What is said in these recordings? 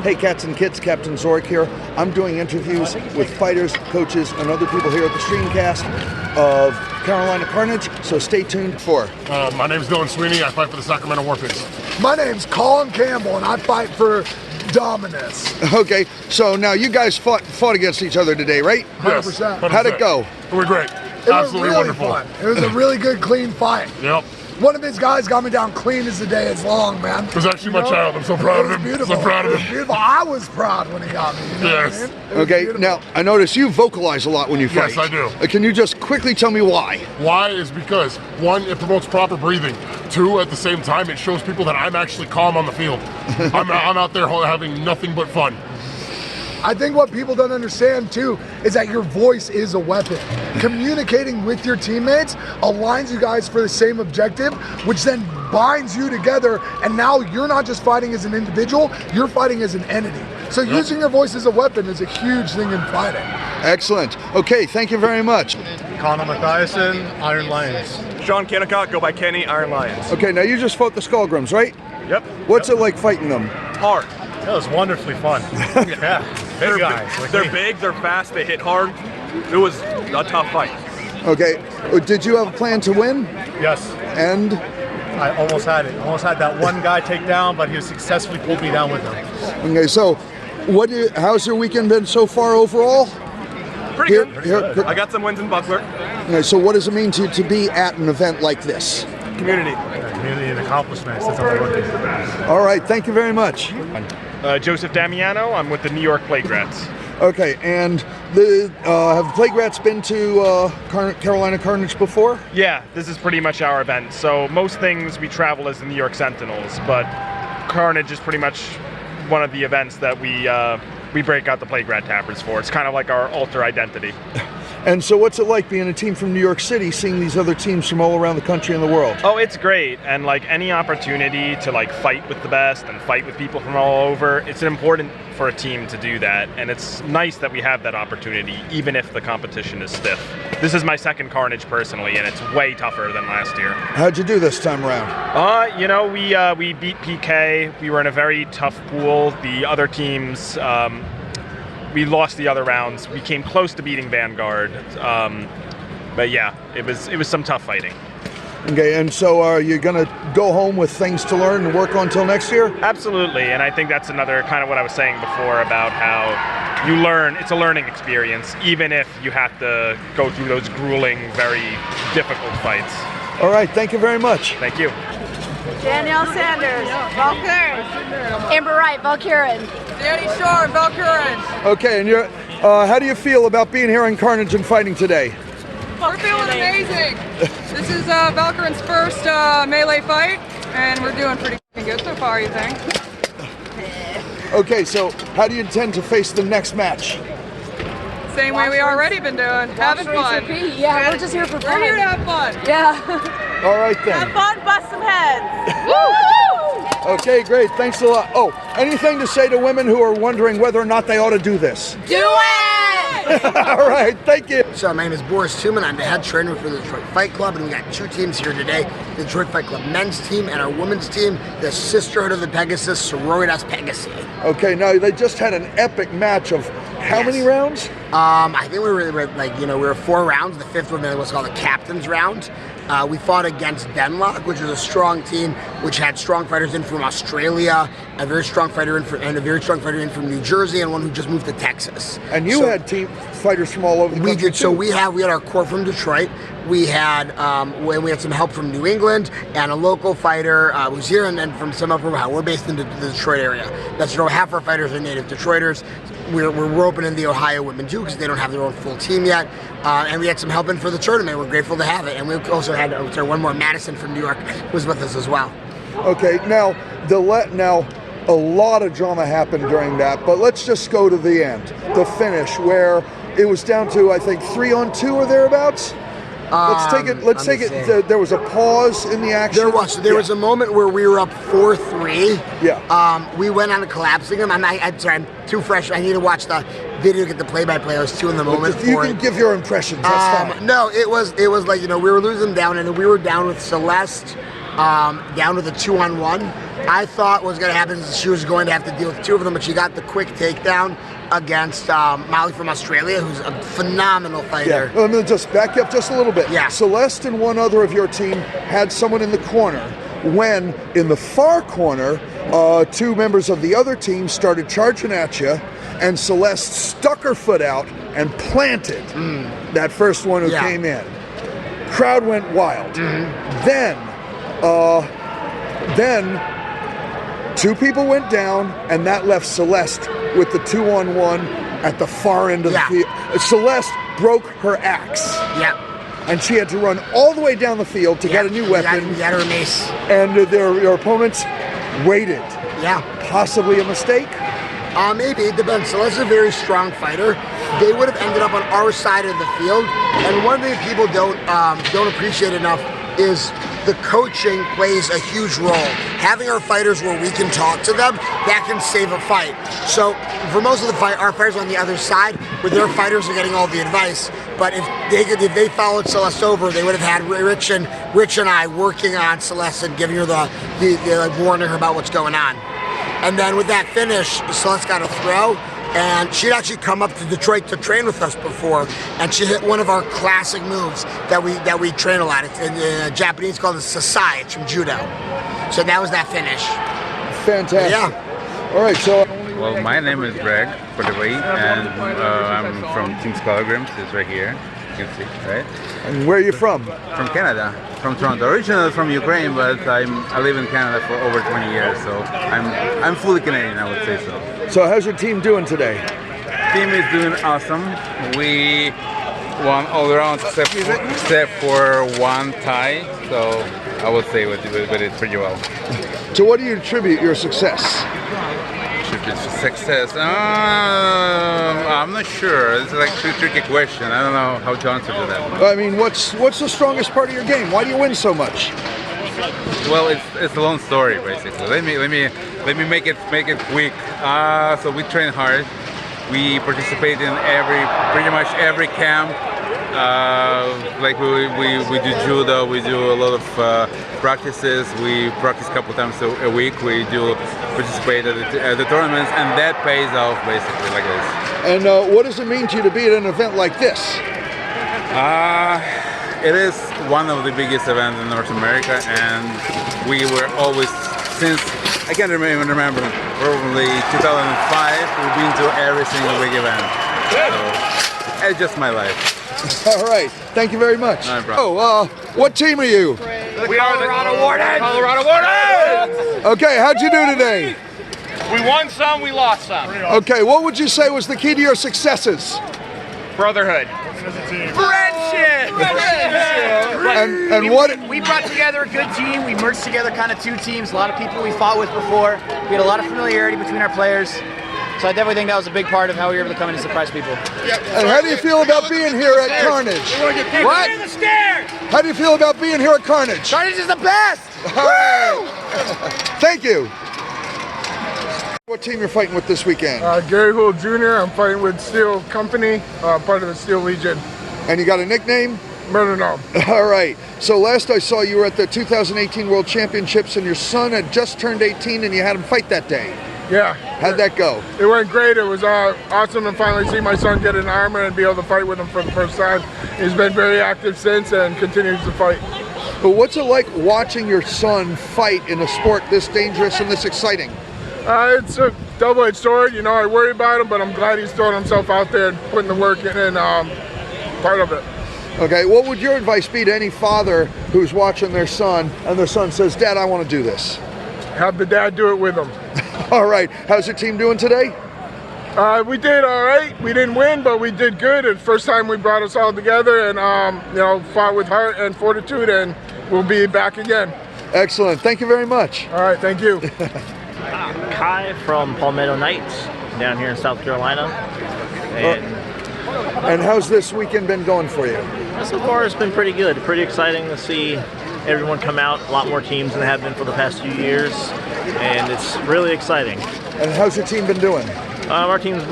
Hey cats and kids, Captain Zork here. I'm doing interviews with fighters, coaches, and other people here at the streamcast of Carolina Carnage, so stay tuned for. My name's Dylan Sweeney, I fight for the Sacramento Warpigs. My name's Colin Campbell and I fight for Dominus. Okay, so now you guys fought against each other today, right? 100%. 100%. How'd it go? It was great. It Absolutely was really wonderful. fun. It was a really good, clean fight. Yep. One of his guys got me down clean as the day is long, man. It was actually my child. I'm so proud of him. Beautiful. So proud of It was him. beautiful. I was proud when he got me. You know Yes. what I mean? It was Okay, beautiful. now I notice you vocalize a lot when you fight. Yes, I do. Can you just quickly tell me why? Why is because, one, it promotes proper breathing. Two, at the same time, it shows people that I'm actually calm on the field. I'm out there having nothing but fun. I think what people don't understand too is that your voice is a weapon. Communicating with your teammates aligns you guys for the same objective, which then binds you together, and now you're not just fighting as an individual, you're fighting as an entity. So using your voice as a weapon is a huge thing in fighting. Excellent. Okay, thank you very much. Mathiason, Iron Lions. Sean Kennicott, go by Kenny, Iron Lions. Okay, now you just fought the Skullgrams, right? Yep. What's it like fighting them? Hard. That was wonderfully fun. Yeah, big guys. Like They're me. big, they're fast, they hit hard. It was a tough fight. Okay, did you have a plan to win? Yes, And I almost had it. Almost had that one guy take down, but he successfully pulled me down with him. okay, so how's your weekend been so far overall? Pretty good. Here, I got some wins in Buckler. okay, so what does it mean to be at an event like this? Community. Community and accomplishments. That's all we're looking for. All right, thank you very much. Joseph Damiano. I'm with the New York Plague Rats. Okay, and have Plague Rats been to Carolina Carnage before? Yeah, this is pretty much our event. So most things we travel as the New York Sentinels, but Carnage is pretty much one of the events that we break out the Plague Rat Tappers for. It's kind of like our alter identity. And so what's it like being a team from New York City, seeing these other teams from all around the country and the world? Oh, it's great. And like any opportunity to like fight with the best and fight with people from all over, it's important for a team to do that. And it's nice that we have that opportunity, even if the competition is stiff. This is my second Carnage personally, and it's way tougher than last year. How'd you do this time around? We beat PK. We were in a very tough pool. The other temes, we lost the other rounds. We came close to beating Vanguard, but yeah, it was some tough fighting. Okay, and so are you gonna go home with things to learn and work on till next year? Absolutely, and I think that's another kind of what I was saying before about how you learn. It's a learning experience, even if you have to go through those grueling, very difficult fights. All right, thank you very much. Thank you. Danielle Sanders, Valkyrie. Amber Wright, Valkyrie. Danny Shore, Valkyrie. Okay, and how do you feel about being here in Carnage and fighting today? We're feeling amazing. This is Valkyrie's first melee fight, and we're doing pretty good so far, you think? Okay, so how do you intend to face the next match? Same way we already been doing, having fun. Yeah, we're just here for fun. We're here to have fun. Yeah. All right then. Have fun, bust some heads. Woo! Okay, great, thanks a lot. Oh, anything to say to women who are wondering whether or not they ought to do this? Do it! All right, thank you. So my name is Boris Tooman. I'm the head trainer for the Detroit Fight Club, and we got two teams here today: the Detroit Fight Club men's team and our women's team, the Sisterhood of the Pegasus, Sororitas Pegasi. Okay, now they just had an epic match of how many rounds? I think we were 4 rounds. The fifth one was called the captain's round. We fought against Denlock, which is a strong team, which had strong fighters in from Australia, a very strong fighter in from New Jersey, and one who just moved to Texas. And you had team fighters from all over the country. We did. Too. So we had our core from Detroit. We had some help from New England and a local fighter who's here, and then from some up from how we're based in the Detroit area. That's half our fighters are native Detroiters. We're opening the Ohio women too because they don't have their own full team yet, and we had some help in for the tournament. We're grateful to have it, and we also had one more, Madison from New York, who's with us as well. Okay, now a lot of drama happened during that, but let's just go to the end, the finish, where it was down to I think 3-on-2 or thereabouts. Let's take it. There was a pause in the action. There was a moment where we were up 4-3. Yeah. We went on to collapsing them. I'm sorry, I'm too fresh. I need to watch the video, get the play-by-play. I was too in the moment. You can give your impressions. That's fine. No, it was like we were losing down, and we were down with Celeste, down to the 2-on-1. I thought what was going to happen is she was going to have to deal with 2 of them, but she got the quick takedown against Molly from Australia, who's a phenomenal fighter. Yeah, let me just back you up just a little bit. Yeah. Celeste and one other of your team had someone in the corner when, in the far corner, 2 members of the other team started charging at you, and Celeste stuck her foot out and planted that first one who came in. Crowd went wild. Then 2 people went down, and that left Celeste with the 2-on-1 at the far end of the field. Celeste broke her axe. Yep. And she had to run all the way down the field to get a new weapon. You got her mace. And their opponents waited. Yeah. Possibly a mistake? Maybe, it depends. Celeste's a very strong fighter. They would have ended up on our side of the field. And one thing people don't appreciate enough is the coaching plays a huge role. Having our fighters where we can talk to them, that can save a fight. So for most of the fight, our fighters are on the other side, where their fighters are getting all the advice. But if they followed Celeste over, they would have had Rich and I working on Celeste and giving her the warning her about what's going on. And then with that finish, Celeste got a throw. And she'd actually come up to Detroit to train with us before, and she hit one of our classic moves that we train a lot. It's in Japanese called the Sasai. It's from judo. So that was that finish. Fantastic. Yeah. All right, so. Well, my name is Greg, by the way, and I'm from Team Pilgrims. It's right here. You can see, right? And where are you from? From Canada, from Toronto. Originally from Ukraine, but I live in Canada for over 20 years, so I'm fully Canadian, I would say so. So how's your team doing today? Team is doing awesome. We won all around except for one tie, so I would say we did pretty well. So what do you attribute your success? Success? I'm not sure. It's like a tricky question. I don't know how to answer to that. I mean, what's the strongest part of your game? Why do you win so much? Well, it's a long story basically. Let me make it quick. So we train hard. We participate in pretty much every camp. Like we do judo. We do a lot of practices. We practice a couple times a week. We do participate at the tournaments, and that pays off basically like this. And what does it mean to you to be at an event like this? It is one of the biggest events in North America, and we were always, since I can't remember, probably 2005, we've been to every single big event. So it's just my life. All right, thank you very much. No problem. Oh, what team are you? We are the Colorado Wardens! Okay, how'd you do today? We won some, we lost some. Okay, what would you say was the key to your successes? Brotherhood. Friendship! And what? We brought together a good team. We merged together kind of 2 teams. A lot of people we fought with before. We had a lot of familiarity between our players. So I definitely think that was a big part of how we were able to come in and surprise people. And how do you feel about being here at Carnage? What? How do you feel about being here at Carnage? Carnage is the best! All right. Thank you. What team you're fighting with this weekend? Gary Hull Jr. I'm fighting with Steel Company, part of the Steel Legion. And you got a nickname? Murder Gnome. All right. So last I saw you were at the 2018 World Championships, and your son had just turned 18, and you had him fight that day. Yeah. How'd that go? It went great. It was awesome to finally see my son get in armor and be able to fight with him for the first time. He's been very active since and continues to fight. But what's it like watching your son fight in a sport this dangerous and this exciting? It's a double-edged sword. You know, I worry about him, but I'm glad he's throwing himself out there and putting the work in and part of it. Okay, what would your advice be to any father who's watching their son and their son says, Dad, I want to do this? Have the dad do it with him. All right. How's your team doing today? We did all right. We didn't win, but we did good. It's the first time we brought us all together and, fought with heart and fortitude, and we'll be back again. Excellent. Thank you very much. All right. Thank you. Kai from Palmetto Knights down here in South Carolina. And how's this weekend been going for you? So far it's been pretty good. Pretty exciting to see everyone come out. A lot more teams than there have been for the past few years. And it's really exciting. And how's your team been doing? Our team's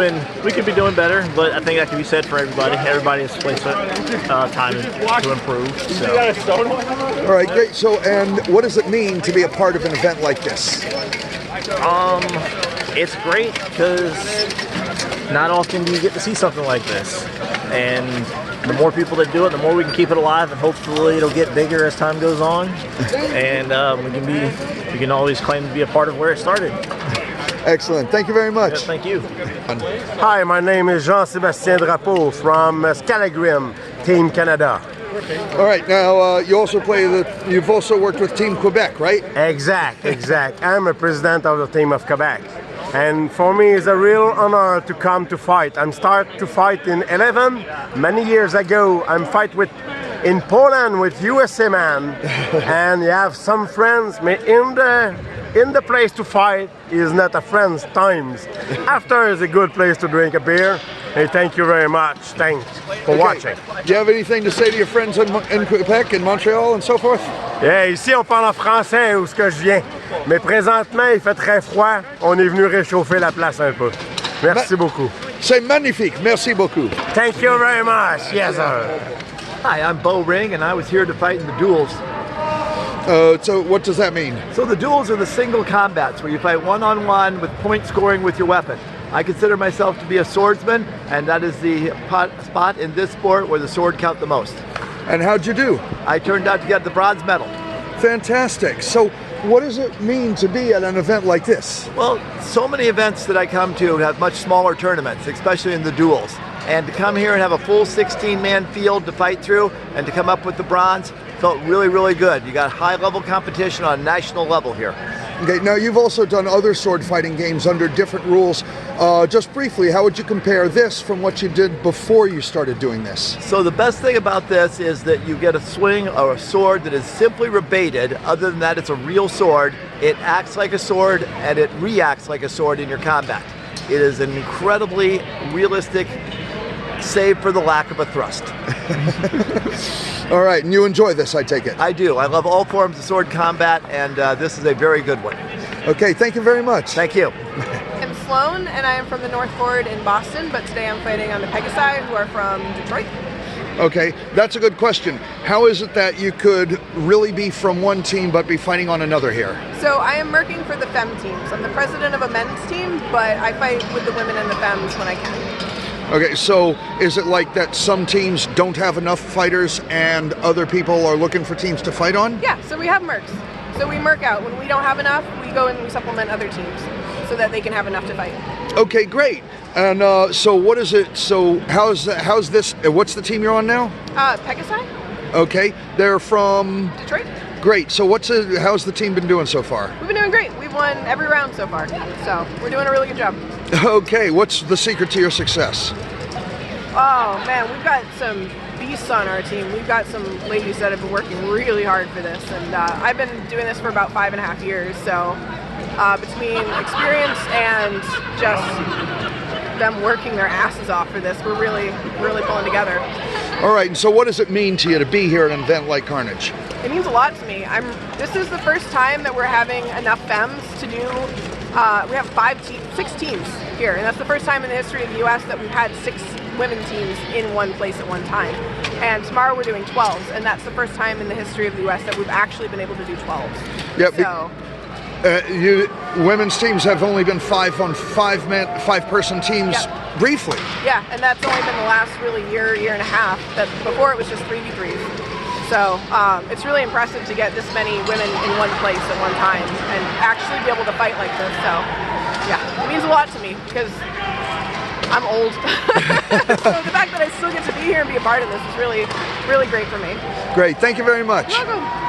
we could be doing better, but I think that can be said for everybody. Everybody has placed time to improve. So. All right, great. So, and what does it mean to be a part of an event like this? It's great because not often do you get to see something like this. And the more people that do it, the more we can keep it alive, and hopefully it'll get bigger as time goes on. And we can always claim to be a part of where it started. Excellent. Thank you very much. Yeah, thank you. Hi, my name is Jean-Sébastien Drapeau from Scalagrim, Team Canada. All right. Now you also you've also worked with Team Quebec, right? Exact. I'm a president of the team of Quebec. And for me, it's a real honor to come to fight. I'm start to fight in 11. Many years ago, I'm fight in Poland with USA man. And you have some friends in the place to fight is not a friend's times. After is a good place to drink a beer. Hey, thank you very much. Thanks for watching. Do you have anything to say to your friends in Quebec, in Montreal, and so forth? Yeah, ici on parle en français où ce que je viens. Mais présentement, il fait très froid. On est venu réchauffer la place un peu. Merci beaucoup. C'est magnifique. Merci beaucoup. Thank you very much. Yes, sir. Hi, I'm Bo Ring, and I was here to fight in the duels. So what does that mean? So the duels are the single combats where you fight one-on-one with point scoring with your weapon. I consider myself to be a swordsman, and that is the spot in this sport where the sword count the most. And how'd you do? I turned out to get the bronze medal. Fantastic. So what does it mean to be at an event like this? Well, so many events that I come to have much smaller tournaments, especially in the duels. And to come here and have a full 16-man field to fight through and to come up with the bronze felt really, really good. You got high-level competition on a national level here. Okay, now you've also done other sword fighting games under different rules. Just briefly, how would you compare this from what you did before you started doing this? So the best thing about this is that you get a swing or a sword that is simply rebated. Other than that, it's a real sword. It acts like a sword and it reacts like a sword in your combat. It is an incredibly realistic save for the lack of a thrust. All right, and you enjoy this, I take it? I do. I love all forms of sword combat, and this is a very good one. Okay, thank you very much. Thank you. I'm Sloan, and I am from the North Ford in Boston, but today I'm fighting on the Pegasi, who are from Detroit. Okay, that's a good question. How is it that you could really be from one team but be fighting on another here? So I am working for the Fem teams. I'm the president of a men's team, but I fight with the women and the Fems when I can. Okay, so is it like that some teams don't have enough fighters and other people are looking for teams to fight on? Yeah, so we have mercs. So we merc out. When we don't have enough, we go and we supplement other teams so that they can have enough to fight. Okay, great. And so what is it? So how's this? What's the team you're on now? Pegasi. Okay, they're from Detroit. Great. So how's the team been doing so far? We've been doing great. We've won every round so far. So we're doing a really good job. Okay, what's the secret to your success? Oh man, we've got some beasts on our team. We've got some ladies that have been working really hard for this, and I've been doing this for about 5.5 years. So between experience and just them working their asses off for this, we're really pulling together. All right, and so what does it mean to you to be here at an event like Carnage? It means a lot to me. This is the first time that we're having enough femmes to do. We have 6 teams here, and that's the first time in the history of the U.S. that we've had 6 women teams in one place at one time. And tomorrow we're doing 12s, and that's the first time in the history of the U.S. that we've actually been able to do 12s. Yep. So, women's teams have only been 5-person teams. Yep. Briefly. Yeah, and that's only been the last really year and a half. That before it was just 3v3s. So it's really impressive to get this many women in one place at one time and actually be able to fight like this. So yeah, it means a lot to me because I'm old. So the fact that I still get to be here and be a part of this is really great for me. Great, thank you very much. You're welcome.